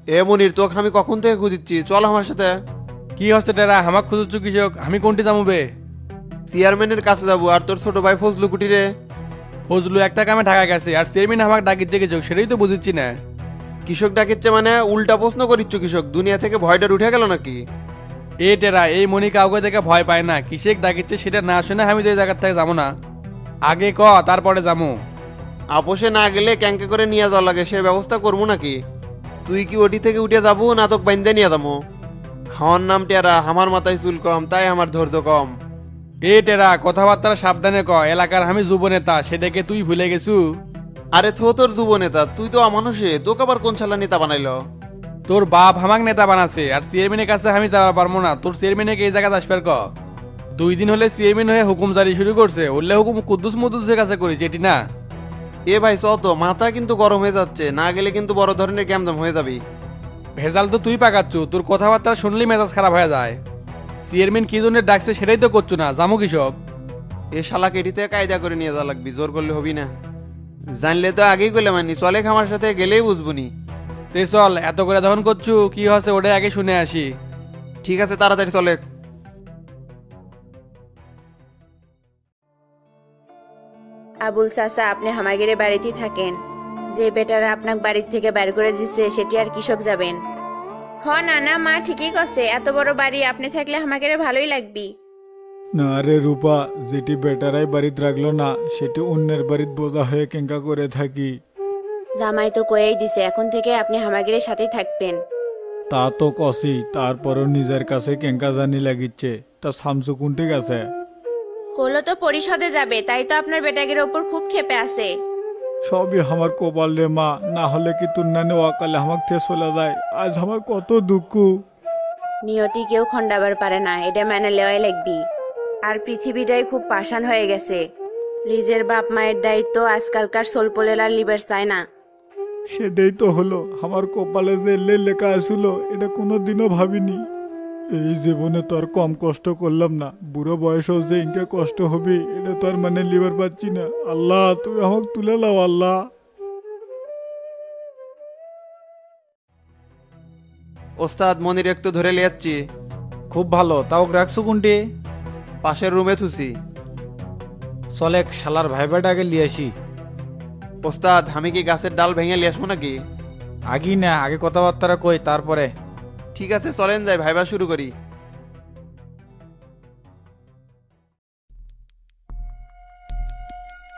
এ মনির, তোকে আমি কখন থেকে খুঁজিচ্ছি, চল আমার সাথে। কি হচ্ছে টেরা হামাক খুঁজুচ্ছ কৃষক? আমি কোনটি যামুবে? চেয়ারম্যানের কাছে যাবো, আর তোর ছোট ভাই ফজলু কুটিরে। ফজলু একটা কামে ঢাকা গেছে, আর চেয়ারম্যান আমাকে ডাকিচ্ছে কৃষক, সেটাই তো বুঝিচ্ছি না। কৃষক ডাকিচ্ছে মানে উল্টা প্রশ্ন করিচ্ছ কৃষক, দুনিয়া থেকে ভয়ডার উঠে গেল নাকি? এ টেরা, এই মনি কাউকে দেখে ভয় পায় না, কিসেক ডাকিচ্ছে সেটা না শুনে আমি তো এই জায়গার থেকে যাবো না। আগে ক, তারপরে যাবো। আপোষে না গেলে ক্যাঙ্কে করে নিয়ে যাওয়া লাগে, সে ব্যবস্থা করবো নাকি? তুই কি ওটি থেকে উঠে যাবো না তোকে বাইন্দে নিয়ে যাবো? আমার নাম টেরা, আমার মাথায় চুল কম, তাই আমার ধৈর্য কম। এ টেরা, কথাবার্তা সাবধানে ক, এলাকার আমি যুব নেতা, সেটাকে তুই ভুলে গেছু? আরে তোর যুব নেতা, তুই তো অমানুষে, তোকে আবার কোন শালা নেতা বানাইলো? তোর বাপ হামাক নেতা বানাছে, আর চেয়ারম্যানের কাছে আমি যাওয়া পারবো না। তোর চেয়ারম্যানকে এই জায়গায় আসবার ক। 2 দিন হলে চেয়ারম্যান হয়ে হুকুম জারি শুরু করছে, উল্লে হুকুম কুদ্দুস মুদ্দুসের কাছে করেছে, এটি না? এ ভাই চ তো, মাথা কিন্তু গরম হয়ে যাচ্ছে, না গেলে কিন্তু বড় ধরনের গ্যামজাম হয়ে যাবি। ভেজাল তো তুই পাকাচ্ছু, তোর কথাবার্তা শুনলেই মেজাজ খারাপ হয়ে যায়। চেয়ারম্যান কি জন্য ডাকছে সেটাই তো করছো না, জামু কৃষক। এ শালা কেটিতে কায়দা করে নিয়ে যাওয়া লাগবি, জোর করলে হবি না। জানলে তো আগেই করলে মানি, চলে আমার সাথে গেলেই বুঝবুনি। তে চল, এত করে যখন করছু, কি হচ্ছে ওটাই আগে শুনে আসি। ঠিক আছে, তাড়াতাড়ি চলে। আবুল চাচা, আপনি হামাগিরে বাড়িতেই থাকেন। যে বেটারা আপনার বাড়ির থেকে বের করে দিচ্ছে সেটি আর কৃষক যাবেন? হ না না, মা ঠিকই করছে, এত বড় বাড়ি আপনি থাকলে হামাগিরে ভালোই লাগবি। না রে রূপা, যেটি বেটারাই বাড়িতে রাখলো না সেটি অন্যের বাড়িতে বোঝা হয়ে কেঙ্কা করে থাকি। জামাই তো কয়েই দিছে, এখন থেকে আপনি হামাগিরের সাথেই থাকবেন। তা তো কষি, তারপরও নিজের কাছে কেঙ্কা জানি লাগিচ্ছে। তা শামসু কোনটি গেছে? কলো তো পরিষদে যাবে, তাই তো আপনার বেটাগির ওপর খুব ক্ষেপে আছে। সবই আমার কপাল রে মা, না হলে কি তুর নানি ওয়াকালে আমার থেকে চলে যায়। আজ আমার কত দুঃখ। নিয়তি কেউ খন্ডাবার পারে না, এটা মেনে লেওয়াই লাগবি। আর পৃথিবীটাই খুব পাষাণ হয়ে গেছে। নিজের বাপ মায়ের দায়িত্ব আজকালকার সোলপোলেরা লিবার চায় না। সেটাই তো হলো, আমার কপালে যে লেখা আসছিল এটা কোনোদিনও ভাবিনি। এই জীবনে তো আর কম কষ্ট করলাম না, বুড়ো বয়সেও যে ইনকে কষ্ট হবে এটা তো আর মানে লিবার পাচ্ছি না। আল্লাহ তুমি আমাকে তুলে লাও আল্লাহ। ওস্তাদ, মনির একটু ধরে লিয়াচ্ছি। খুব ভালো, তাও রাখছু কোনটি? পাশের রুমে থুসি। চলেক শালার ভাইবাটা আগে লিয়ে আসি। ওস্তাদ, আমি কি গাছের ডাল ভেঙে লিয়ে আসবো নাকি? আগি না, আগে কথাবার্তা কই তারপরে। ঠিক আছে, চলেন যাই, ভাইবা শুরু করি।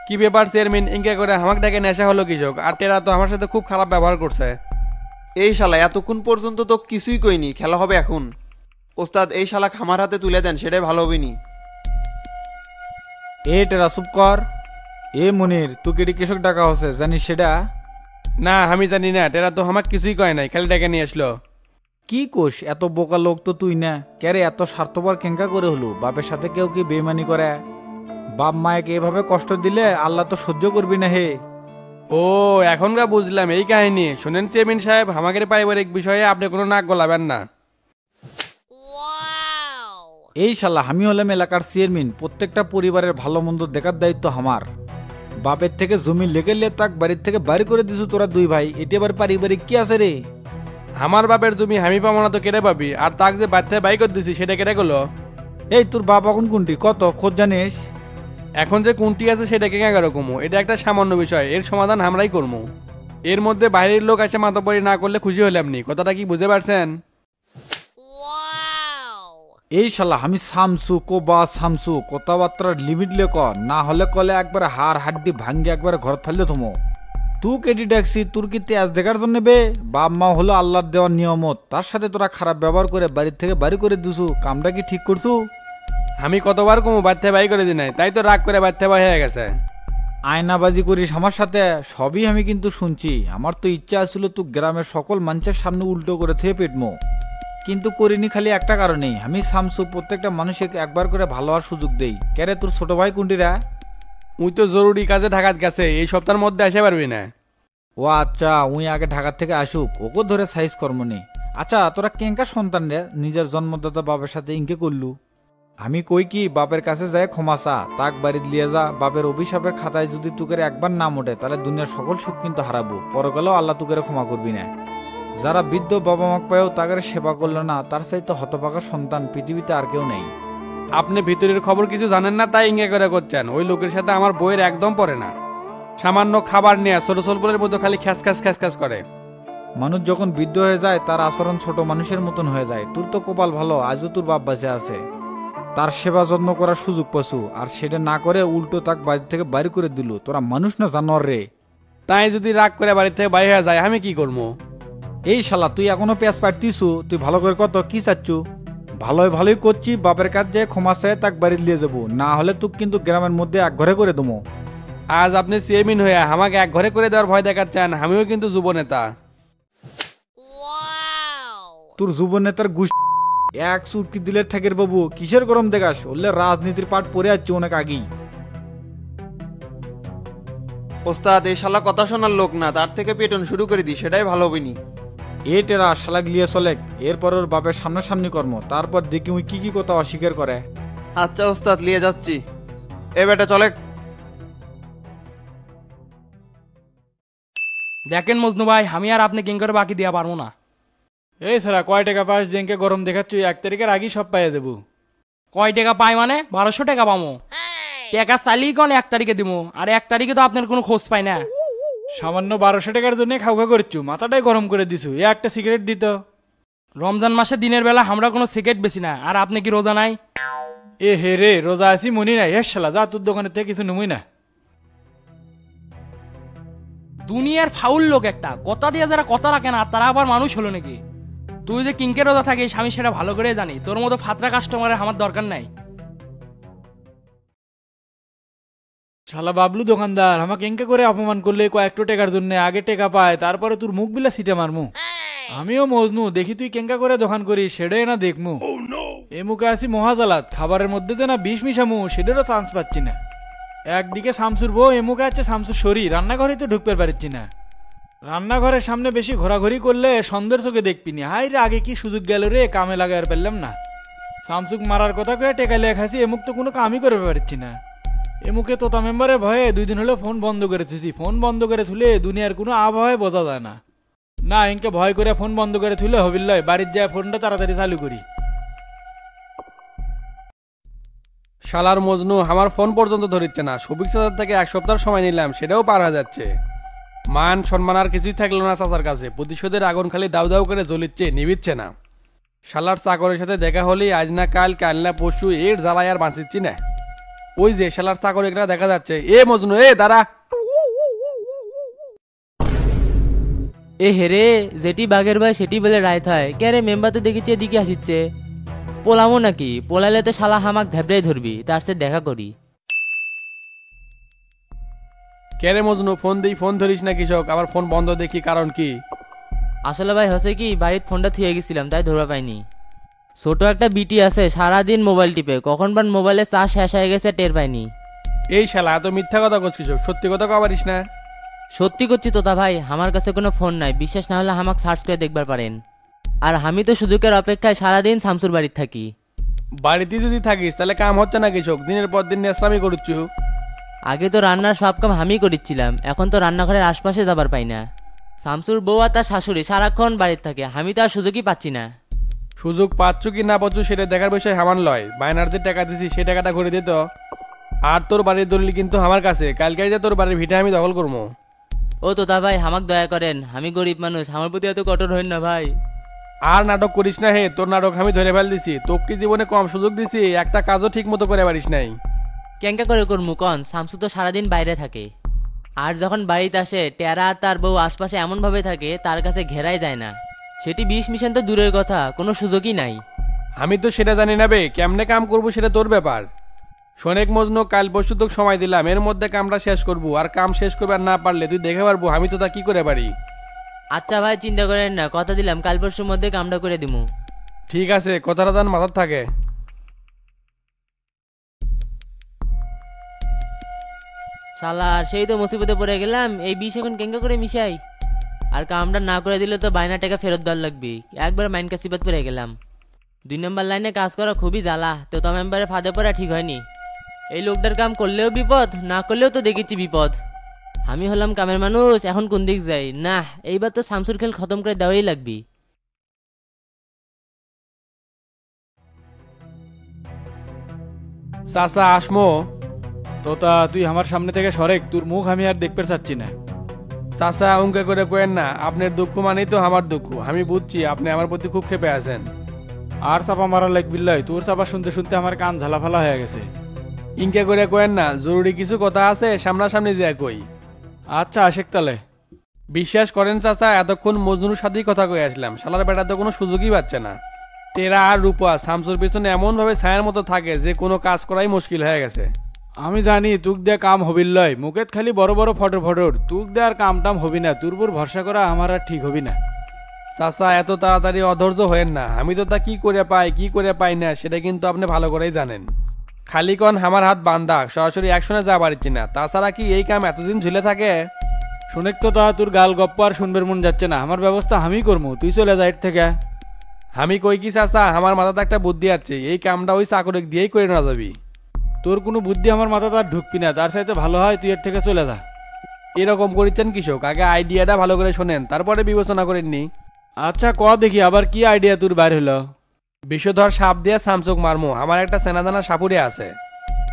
কি ব্যাপার চেয়ারম্যান, ইনকে করে আমাকে ডাকে নেশা হলো কৃষক? আর টেরা তো আমার সাথে খুব খারাপ ব্যবহার করছে। এই শালা এতক্ষণ পর্যন্ত তো কিছুই কইনি, খেলা হবে এখন। ওস্তাদ, এই শালা খামার হাতে তুলে দেন, সেটাই ভালো হবে নি। এ টেরা চুপ কর। এ মনির, তুই কেডি কৃষক ডাকা হচ্ছে জানিস সেটা? না, আমি জানি না, টেরা তো আমাকে কিছুই কয় নাই, খালি ডাকে নিয়ে আসলো। কি কোষ, এত বোকা লোক তো তুই না। ক্যারে এত স্বার্থপর কেঙ্কা করে হলো? বাপের সাথে কেউ কি বেইমানি করে? বাপ মায়েকে এভাবে কষ্ট দিলে আল্লাহ তো সহ্য করবি না হে। ও, এখনকার বুঝলাম এই কাহিনী। শোনেন চেয়ারম্যান সাহেব, আমাদের পারিবারিক বিষয়ে আপনি কোনো নাক গলাবেন না। এই শালা, আমি হলাম এলাকার চেয়ারম্যান, প্রত্যেকটা পরিবারের ভালো মন্দ দেখার দায়িত্ব আমার। বাপের থেকে জমি লেগে লে তাক বাড়ির থেকে বাড়ি করে দিছু তোরা দুই ভাই, এটি আবার পারিবারিক কি আছে রে? আমার বাপের জমি আমি পাবো না তো কেটে পাবি? আর তাক যে বাচ্চায় বাই করে দিছি সেটা কেটে গেলো। এই তোর বাপ এখন কোনটি কত খোঁজ জানিস? এখন যে কোনটি আছে সেটা কে কেন কমু? এটা একটা সামান্য বিষয়, এর সমাধান আমরাই করবো। এর মধ্যে বাইরের লোক এসে মাতব্বরি না করলে খুশি হলাম নি, কথাটা কি বুঝতে পারছেন? এই শালা, আমি সামসু কোবা সামসু, কথাবার্তার লিমিট লে ক, না হলে কলে একবার হাড় হাড্ডি ভাঙ্গে একবার ঘর ফেললে থমো। তুই কেটি ট্যাক্সি, তোর কি তেজ দেখার জন্য বে? বাপ মা হলো আল্লাহর দেওয়ার নিয়মত, তার সাথে তোরা খারাপ ব্যবহার করে বাড়ির থেকে বাড়ি করে দিছু, কামটা কি ঠিক করছু? আমি কতবার কমু বাচ্চা বাই করে দি নাই, তাই তো রাগ করে বাচ্চা বাই হয়ে গেছে। আয়নাবাজি করিস আমার সাথে, সবই আমি কিন্তু শুনছি। আমার তো ইচ্ছা ছিল তুই গ্রামের সকল মানুষের সামনে উল্টো করে থেকে পেটমো, কিন্তু করিনি খালি একটা কারণেই, আমি সামসু প্রত্যেকটা মানুষকে একবার করে ভালো হওয়ার সুযোগ দেই। ক্যারে তোর ছোট ভাই কোনটিরা? উই তো জরুরি কাজে ঢাকাত গেছে, এই সপ্তাহের মধ্যে আসে পারবি না। ও আচ্ছা, উই আগে ঢাকার থেকে আসুক, ওকে ধরে সাইজ কর্ম নেই। আচ্ছা, তোরা কেঙ্কা সন্তান রে নিজের জন্মদাতা বাপের সাথে ইনকে করলু? আমি কই কি, বাপের কাছে যায় ক্ষমা চা, তাক বাড়িতে লিয়ে যা। বাপের অভিশাপের খাতায় যদি তুকের একবার নাম ওঠে তাহলে দুনিয়ার সকল সুখ কিন্তু হারাবো, পরকালেও আল্লাহ তুকের ক্ষমা করবি না। যারা বৃদ্ধ বাবা মা পায়ও তাদের সেবা করলো না তার চাইতে হতভাগা সন্তান পৃথিবীতে আর কেউ নেই। আপনি ভিতরের খবর কিছু জানেন না তাই ইঙ্গা করে করছেন। ওই লোকের সাথে আমার বইয়ের একদম পড়ে না। সামান্য খাবার নিয়ে ছোট ছোটদের মতো খালি খ্যাস খ্যাস খ্যাস খ্যাস করে। মানুষ যখন বৃদ্ধ হয়ে যায় তার আচরণ ছোট মানুষের মতন হয়ে যায়। তোর তো কপাল ভালো, আজও তোর বাপ বাঁচে আছে। তার সেবা যত্ন করার সুযোগ পাসু, আর সেটা না করে উল্টো তাক বাড়ি থেকে বাইরে করে দিল। তোরা মানুষ না জানোয়ার রে। তাই যদি রাগ করে বাড়ি থেকে বাইরে হয়ে যায় আমি কি করবো? এই শালা তুই এখনো পেঁয়াজ পাড়তিছু? তুই ভালো করে কত কি চাচ্ছু? ভালোই ভালোই করছি, বাপের কাছ যে ক্ষমা চায় তাক বাড়ি নিয়ে যাবো, না হলে তুই কিন্তু গ্রামের মধ্যে এক ঘরে করে দেবো। আজ আপনি চেয়ারম্যান হয়ে আমাকে এক ঘরে করে দেওয়ার ভয় দেখাচ্ছেন। আমিও কিন্তু যুব নেতা। তোর যুব নেতার গুষ এক চুটকি দিলে ঠাকের বাবু কিসের গরম দেখাস? বললে রাজনীতির পাট পড়ে যাচ্ছে অনেক আগেই। ওস্তাদ এই শালা কথা শোনার লোক না, তার থেকে পেটন শুরু করে দি, সেটাই ভালো হবিনি। এ টেরা শালাক লিয়ে চলে, এরপর ওর বাপের সামনাসামনি কর্ম, তারপর দেখি উই কি কি কথা অস্বীকার করে। আচ্ছা ওস্তাদ লিয়ে যাচ্ছি। এ বেটা চলে। দেখেন মজনু ভাই, আমি আর আপনি কিং করে বাকি দেওয়া পারবো না। এই সারা কয় টাকা পাস? দিনকে গরম দেখাচ্ছি, 1 তারিখের আগেই সব পাইয়া দেবো। কয় টাকা পাই মানে? 1200 টাকা পাবো। টাকা চালিয়ে কোন 1 তারিখে দিব, আর 1 তারিখে তো আপনার কোনো খোঁজ পাই না। সামান্য 1200 টাকার জন্য খাওয়া করছু, মাথাটাই গরম করে দিছু। একটা সিগারেট দিত। রমজান মাসে দিনের বেলা আমরা কোনো সিগারেট বেশি না, আর আপনি কি রোজা নাই? এ হে রে, রোজা আছি মনি নাই। শালা যা, তোর দোকানের থেকে কিছু নমুই না। দুনিয়ার ফাউল লোক একটা, কথা দিয়ে যারা কথা রাখে না তারা আবার মানুষ হলো নাকি? তুই যে কিংকে রোজা থাকিস আমি সেটা ভালো করে জানি। তোর মতো ফাতরা কাস্টমারের আমার দরকার নাই। শালা বাবলু দোকানদার আমাকে এঙ্কা করে অপমান করলে কয়েকটা টাকার জন্য। আগে টাকা পায়, তারপরে তোর মুখ বিলা সিটে মারমু। আমিও মজনু, দেখি তুই কেঙ্কা করে দোকান করিস সেটাই না দেখমু। এ মুখে আছি মহাজালাত, খাবারের মধ্যে যে না বিষ মিশামু সেটারও চান্স পাচ্ছি না। একদিকে শামসুর বউ, এ মুখে আছে শামসুর শরীর, রান্নাঘরে তো ঢুকতে পারছি না। রান্নাঘরের সামনে বেশি ঘোরাঘুরি করলে সন্ধ্যের চোখে দেখবিনি। হাই রে, আগে কি সুযোগ গেল রে, কামে লাগাই পারলাম না। শামসুক মারার কথা কয়ে টেকা লিয়ে খাইছি, এমুক তো কোনো কামই করে পারছি না। এমুকে তোতা মেম্বারে ভয়ে 2 দিন হলো ফোন বন্ধ করে থুছি। ফোন বন্ধ করে থুলে দুনিয়ার কোনো আবহাওয়ায় বোঝা যায় না। না ইনকে ভয় করে ফোন বন্ধ করে থুলে হবিল লয়, বাড়ির যায় ফোনটা তাড়াতাড়ি চালু করি। শালার মজনু আমার ফোন পর্যন্ত ধরিচ্ছে না। শফিক চাচার থেকে 1 সপ্তাহ সময় নিলাম, সেটাও পার হয়ে যাচ্ছে। মান সম্মান আর কিছুই থাকলো না চাচার কাছে। প্রতিশোধের আগুন খালি দাউ দাউ করে জ্বলিচ্ছে, নিভিচ্ছে না। শালার চাকরের সাথে দেখা হলেই আজ না কাল, কাল না পরশু, এর জ্বালায় আর বাঁচিচ্ছি না। ওই যে শালার চাকর এখানে দেখা যাচ্ছে। এ মজনু, এ দাঁড়া। এ হেরে, যেটি বাঘের ভাই সেটি বলে রায় থায়। কে রে, মেম্বার তো দেখেছি এদিকে আসিচ্ছে। পোলামো নাকি? পোলালে তো শালা হামাক ধেবড়াই ধরবি, তার সাথে দেখা করি। কে রে মজনু, ফোন দিই ফোন ধরিস না কৃষক, আবার ফোন বন্ধ দেখি, কারণ কি? আসলে ভাই হচ্ছে কি, বাড়ির ফোনটা থুয়ে গেছিলাম তাই ধরা পাইনি। ছোট একটা বিটি আছে, সারাদিন মোবাইল টিপে, কখন বার মোবাইলে চার্জ শেষ হয়ে গেছে টের পাইনি। এই শালা এত মিথ্যা কথা করছিস, সত্যি কথা কও পারিস না? সত্যি করছি তোতা ভাই, আমার কাছে কোনো ফোন নাই। বিশ্বাস না হলে আমাকে সার্চ করে দেখবার পারেন। আর আমি তো সুযোগের অপেক্ষায় সারাদিন শামসুর বাড়িতে থাকি। বাড়িতে যদি থাকিস তাহলে কাম হচ্ছে না কৃষক, দিনের পর দিন নেশরামি করছু। আগে তো রান্নার সব কাম আমি করেছিলাম, এখন তো রান্নাঘরের আশপাশে যাবার পাই না। শামসুর বউ আর তার শাশুড়ি সারাক্ষণ বাড়িতে থাকে, আমি তো আর সুযোগই পাচ্ছি না। সুযোগ পাচ্ছ কি না পাচ্ছ সেটা দেখার বিষয় হামান লয়। বায়নার যে টাকা দিছি সেই টাকাটা ঘুরে দিত। আর তোর বাড়ির দলিল কিন্তু আমার কাছে, কালকে যে তোর বাড়ির ভিটা আমি দখল করবো। ও তোতা ভাই, আমাকে দয়া করেন, আমি গরিব মানুষ, আমার প্রতি এত কঠোর হইন না ভাই। আর নাটক করিস না হে, তোর নাটক আমি ধরে ফেল দিছি। তোকে কি জীবনে কম সুযোগ দিছি? একটা কাজও ঠিক মতো করে পারিস নাই। কেঙ্কা করে করমু কন? শামসু তো সারাদিন বাইরে থাকে, আর যখন বাড়িতে আসে টেরা আর তার বউ আশপাশে এমনভাবে থাকে তার কাছে ঘেরাই যায় না। সেটি 20 মিশন তো দূরের কথা, কোনো সুযোগই নাই। আমি তো সেটা জানি না বে, কেমনে কাম করবো সেটা তোর ব্যাপার। শোনেক মজনু, কাল পরশু তোকে সময় দিলাম, এর মধ্যে কামটা শেষ করবো। আর কাম শেষ করবার না পারলে তুই দেখে পারবো আমি তো তা কি করে পারি। আচ্ছা ভাই, চিন্তা করেন না, কথা দিলাম কাল পরশুর মধ্যে কামটা করে দিমু। ঠিক আছে, কথাটা যেন মাথার থাকে। শালা আর সেই তো মুসিবতে পড়ে গেলাম, এই 20 এখন কেঙ্কা করে মিশাই। আর কামটা না করে দিলে তো বায়না টাকা ফেরত দেওয়ার লাগবে। একবার মাইন কাসিবাত পড়ে গেলাম। 2 নম্বর লাইনে কাজ করা খুবই জ্বালা, তো মেম্বারে ফাঁদে পড়া ঠিক হয়নি। এই লোকটার কাম করলেও বিপদ, না করলেও তো দেখেছি বিপদ। আমি হলাম কামের মানুষ, এখন কোন দিক যাই না? এইবার তো শামসুর খেল খতম করে দেওয়াই লাগবি। চাচা আসমো। তোতা তুই আমার সামনে থেকে সরেক, তোর মুখ আমি আর দেখতে চাচ্ছি না। চাচা অঙ্কে করে কোয়েন না, আপনার দুঃখ মানেই তো আমার দুঃখ। আমি বুঝছি আপনি আমার প্রতি খুব ক্ষেপে আছেন। আর চাপা মারা লাগবিল্লাই, তোর চাপা শুনতে শুনতে আমার কান ঝালাফালা হয়ে গেছে। ইনকে করে কোয়েন না, জরুরি কিছু কথা আছে, সামনাসামনি যে কই। আচ্ছা আশেক তালে। বিশ্বাস করেন চাচা, এতক্ষণ মজনুর সাথেই কথা কয়ে আসলাম, শালার বেটা তো কোনো সুযোগই পাচ্ছে না। টেরা আর রূপা শামসুর পিছনে এমন ভাবে ছায়ার মতো থাকে যে কোনো কাজ করাই মুশকিল হয়ে গেছে। আমি জানি তুক দিয়ে কাম হবিল্লয়, মুখেত খালি বড় বড় ফটর ফটর, তুক দিয়ে আর কাম টাম হবি না, তোর উপর ভরসা করা আমার আর ঠিক হবি না। চাচা এত তাড়াতাড়ি অধৈর্য হয়েন না, আমি তো তা কি করে পাই না সেটা কিন্তু আপনি ভালো করেই জানেন। খালি কন আমার হাত বান্ধা, সরাসরি অ্যাকশনে যা পারছি না। তাছাড়া কি এই কাম এতদিন ঝুলে থাকে? শুনেক তো তা তোর গাল গপ্প আর শুনবের মন যাচ্ছে না, আমার ব্যবস্থা আমি করবো, তুই চলে যা এর থেকে। আমি কই কি চাচা, আমার মাথাতে একটা বুদ্ধি আছে, এই কামটা ওই চাকরিক দিয়েই করে না যাবি। তোর কোনো বুদ্ধি আমার মাথা তার ঢুকবি না, তার সাথে ভালো হয় তুই এর থেকে চলে যা। এরকম করেছেন কৃষক, আগে আইডিয়াটা ভালো করে শোনেন, তারপরে বিবেচনা করেননি। আচ্ছা ক দেখি আবার কি আইডিয়া তোর বাইর হলো। বিষধর সাপ দিয়ে সামচুক মারমু, আমার একটা সেনাদানা সাপুরে আছে,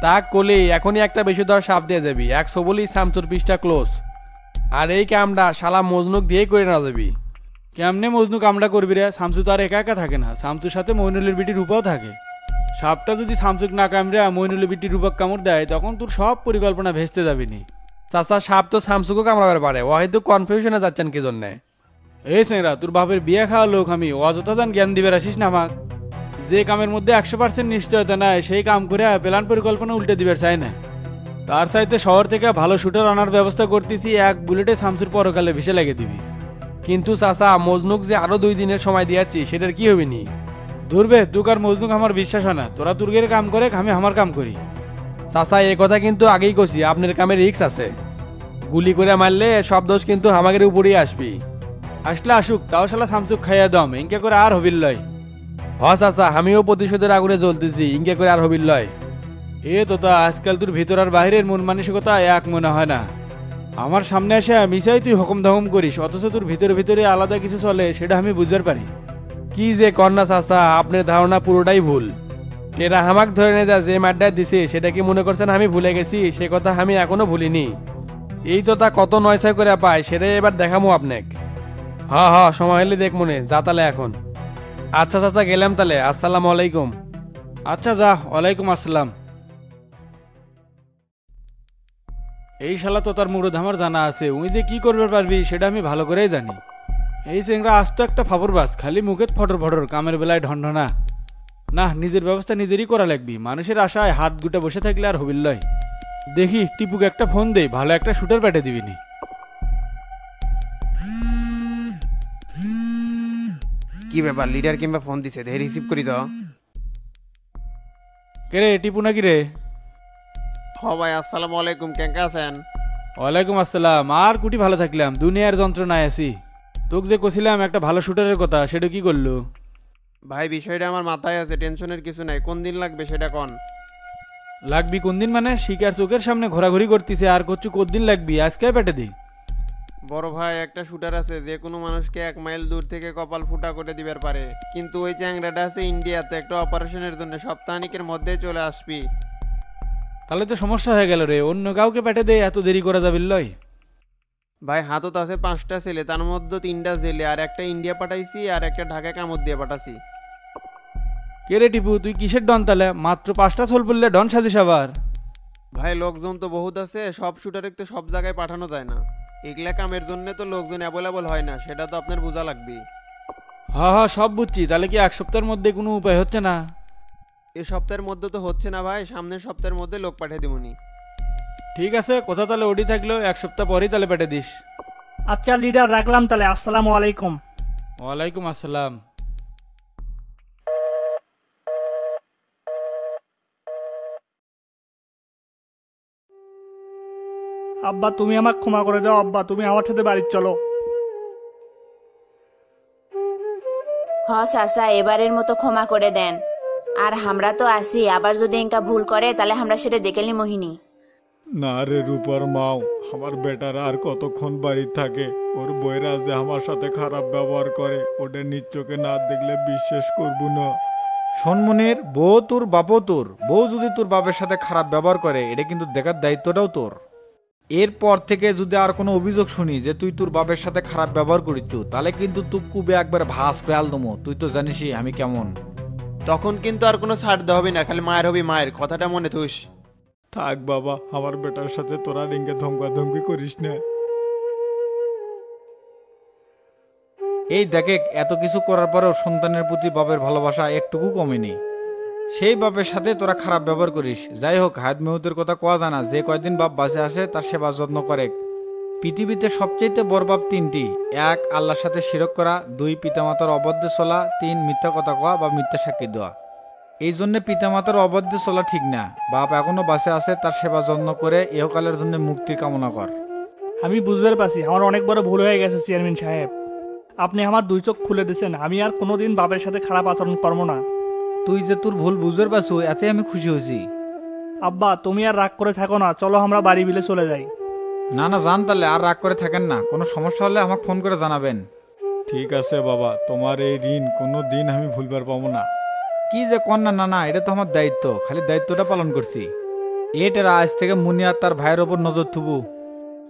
তা কলি এখনই একটা বিষধর সাপ দিয়ে যাবি, এক সবলি সামচুর পিসটা ক্লোজ। আর এই কামটা শালা মজনুক দিয়েই করে না যাবি। কেমনে মজনু কামটা করবি রে? শামসু তো আর একা একা থাকে না, শামসুর সাথে মইনুলের বিটি রূপাও থাকে। সাপটা যদি শামসুক না কামড়ে মইনুলের বিটি রূপক কামড় দেয়, তখন তোর সব পরিকল্পনা ভেস্তে যাবিনি। চাচা সাপ তো সামসুকও কামড়াবার পারে, ও হয়তো কনফিউশনে যাচ্ছেন কি জন্যে। এই সেংরা, তোর বাপের বিয়ে খাওয়া লোক আমি, অযথা যান জ্ঞান দিবে আসিস না আমাক। যে কামের মধ্যে 100% নিশ্চয়তা নাই সেই কাম করে প্ল্যান পরিকল্পনা উল্টে দিবে চাই না। তার সাথে শহর থেকে ভালো শুটার আনার ব্যবস্থা করতেছি, এক বুলেটে শামসুর পরকালে ভিসে লাগিয়ে দিবি। কিন্তু চাচা মজনুক যে আরো 2 দিনের সময় দিয়েছি, সেটার কি হবে নি? ধরবে তুক আর মজনুক আমার বিশ্বাস হয় না, তোরা তুর্গের কাম করে আমি আমার কাম করি। চাচা এ কথা কিন্তু আগেই কছি, আপনার কামে রিক্স আছে, গুলি করে মারলে সব দোষ কিন্তু আমাদের উপরেই আসবি। আসলে আসুক, তাও শালা শামসুক খাইয়া দম, ইনকে করে আর হবিল লয়। হ চাচা, আমিও প্রতিশোধের আগুনে জ্বলতেছি, ইনকে করে আর হবিল লয়। এ তোতা আজকাল তোর ভিতর আর বাহিরের মন মানসিকতা এক মনে হয় না। আমার সামনে এসে মিশাই তুই হুকুম ধাকুম করিস, অথচ তোর ভিতরে ভিতরে আলাদা কিছু চলে, সেটা আমি বুঝতে পারি। কি যে কন্যা চাচা, আপনার ধারণা পুরোটাই ভুল। টেরা হামাক ধরে নিয়ে যা যে মাড্ডা দিছে, সেটা কি মনে করছেন আমি ভুলে গেছি? সে কথা আমি এখনো ভুলিনি। এই তো তা কত নয়ছয় করে পায়, সেটাই এবার দেখামো আপনাকে। সময় হলে দেখ মনে যা তালে এখন। আচ্ছা চাচা গেলাম তালে, আসসালামু আলাইকুম। আচ্ছা যা, ওয়ালাইকুম আসসালাম। এই শালা তো তার মুরদ আমার জানা আছে, উই যে কি করবে পারবি সেটা আমি ভালো করেই জানি। এই চেংরা আজ তো একটা ফাপর বাস, খালি মুখের ফটর ফটর, কামের বেলায় ঢনঢনা না। নিজের ব্যবস্থা নিজেরই করা লাগবি, মানুষের আশায় হাত গুটে বসে থাকলে আর হবিল লয়। দেখি টিপুকে একটা ফোন দেই, ভালো একটা শুটার পেটে দিবিনি। কি ব্যাপার, লিডার কিংবা ফোন দিছে, দেখে রিসিভ করি তো। কে রে, টিপু নাকি রে? ভাই আসসালামু আলাইকুম, কেঙ্কা আছেন? ওয়ালাইকুম আসসালাম। আর কুটি ভালো থাকলাম, দুনিয়ার যন্ত্রণায় আছি। তোকে যে কছিলাম একটা ভালো শুটারের কথা, সেটা কি করলো? ভাই বিষয়টা আমার মাথায় আছে, টেনশনের কিছু নাই, কোন দিন লাগবে সেটা কন। লাগবি কোন দিন মানে? শিকার চোখের সামনে ঘোরাঘুরি করতেছে আর করছু কতদিন লাগবি? আজকে পেটে দি। বড় ভাই একটা শুটার আছে, যে কোনো মানুষকে 1 মাইল দূর থেকে কপাল ফুটা করে দিবার পারে, কিন্তু ওই চ্যাংরাটা আছে ইন্ডিয়াতে, একটা অপারেশনের জন্য সপ্তাহানিকের মধ্যেই চলে আসবি। তাহলে তো সমস্যা হয়ে গেল রে, অন্য কাউকে পেটে দে, এত দেরি করা যাবে লয়। ভাই হাতত আছে 5টা ছেলে, তার মধ্যে 3টা জেলে, আর একটা ইন্ডিয়া পাঠাইছি, আর একটা ঢাকায় কামড় দিয়ে পাঠাইছি। কে রে টিপু, তুই কিসের ডন? তাহলে মাত্র 5টা ছোল বললে ডন সাজিস আবার? ভাই লোকজন তো বহুত আছে, সব শুটারে তো সব জায়গায় পাঠানো যায় না, এগুলা কামের জন্য তো লোকজন অ্যাভেলেবল হয় না, সেটা তো আপনার বোঝা লাগবে। হ্যাঁ সব বুঝছি, তাহলে কি 1 সপ্তাহের মধ্যে কোনো উপায় হচ্ছে না? এ সপ্তাহের মধ্যে তো হচ্ছে না ভাই, সামনের সপ্তাহের মধ্যে লোক পাঠিয়ে দেবনি। ঠিক আছে, কথা তাহলে ওটি থাকলেও 1 সপ্তাহ পরেই তাহলে পেটে দিস। আচ্ছা লিডার, রাখলাম তাহলে, আসসালামু আলাইকুম। ওয়ালাইকুম আসসালাম। আব্বা তুমি আমাকে ক্ষমা করে দাও, আব্বা তুমি আমার সাথে বাড়ি চলো। চাচা এবারের মতো ক্ষমা করে দেন, আর আমরা তো আসি, আবার যদি এঙ্কা ভুল করে তাহলে আমরা সেটা দেখে নি মোহিনী। না রে রূপার মাও, আমার বেটারা আর কতক্ষণ বাড়ি থাকে? ওর বইরা যে আমার সাথে খারাপ ব্যবহার করে ওটা নিজ চোখে না দেখলে বিশ্বাস করবো না। শোনমনির, বউ তোর বাপও তোর, বউ যদি তোর বাপের সাথে খারাপ ব্যবহার করে এটা কিন্তু দেখার দায়িত্বটাও তোর। এরপর থেকে যদি আর কোনো অভিযোগ শুনি যে তুই তোর বাপের সাথে খারাপ ব্যবহার করিচ্ছু, তাহলে কিন্তু তুই কুবে একবার ভাস পেয়াল দমো। তুই তো জানিসই আমি কেমন। তখন কিন্তু আর কোনো ছাড় দেওয়া হবে না, খালি মায়ের হবি মায়ের, কথাটা মনে থুস। থাক বাবা, আমার বেটার সাথে তোরা রিঙ্গে ধমকাধমকি করিস না। এই দেখে এত কিছু করার পরেও সন্তানের প্রতি বাপের ভালোবাসা একটুকু কমেনি। সেই বাপের সাথে তোরা খারাপ ব্যবহার করিস। যাই হোক, হায়াত মেহুতের কথা কোয়া জানা, যে কয়দিন বাপ বাঁচে আসে তার সেবা যত্ন করে। পৃথিবীতে সবচেয়ে বড় বাপ তিনটি: এক, আল্লাহর সাথে শিরক করা; দুই, পিতামাতার অবাধ্যে চলা; তিন, মিথ্যা কথা কওয়া বা মিথ্যা সাক্ষী দেওয়া। এই জন্য পিতামাতার অবাধ্যে চলা ঠিক না। বাপ এখনো বাঁচে আছে, তার সেবা যত্ন করে ইহকালের জন্য মুক্তির কামনা কর। আমি বুঝবার পারছি আমার অনেক বড় ভুল হয়ে গেছে চেয়ারম্যান সাহেব। আপনি আমার দুই চোখ খুলে দিয়েছেন, আমি আর কোনোদিন বাপের সাথে খারাপ আচরণ করবো না। তুই যে তোর ভুল বুঝতে পারছু এতে আমি খুশি হয়েছি। আব্বা, তুমি আর রাগ করে থাকো না, চলো আমরা বাড়ি বিলে চলে যাই। না না, জান, তাহলে আর রাগ করে থাকেন না। কোনো সমস্যা হলে আমাকে ফোন করে জানাবেন। ঠিক আছে বাবা, তোমার এই ঋণ কোনো দিন আমি ভুলবার পাবো না। কি যে কন না, না না, এটা তো আমার দায়িত্ব, খালি দায়িত্বটা পালন করছি। এটারা আজ থেকে মুনিয়া তার ভাইয়ের ওপর নজর থুবু।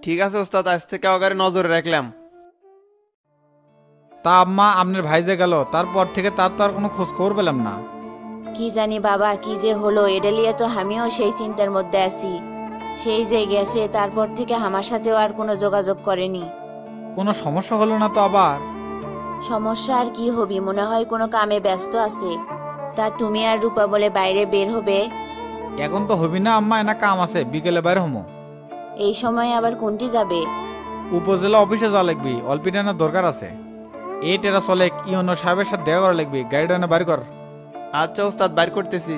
ঠিক আছে ওস্তাদ, আজ থেকে আগারে নজরে রাখলাম। তা আম্মা, আপনার ভাই যে গেল তারপর থেকে তার তো আর কোনো খোঁজ খবর পেলাম না। কি জানি বাবা, কি যে হলো এটা নিয়ে তো আমিও সেই চিন্তার মধ্যে আছি। সেই যে গেছে তারপর থেকে আমার সাথেও আর কোনো যোগাযোগ করেনি। কোনো সমস্যা হলো না তো আবার? সমস্যা আর কি হবি, মনে হয় কোনো কামে ব্যস্ত আছে। তা তুমি আর রূপা বলে বাইরে বের হবে? এখন তো হবি না আম্মা, এনা কাম আছে, বিকেলে বাইরে হমো। এই সময় আবার কোনটি যাবে? উপজেলা অফিসে যাওয়া লাগবি, অল্পিটানা দরকার আছে। এই টেরা চলে ইউনো সাহেবের সাথে দেখা করা লাগবি, গাড়িটা না বাড়ি কর। আচ্ছা ওস্তাদ, বাইর করতেছি।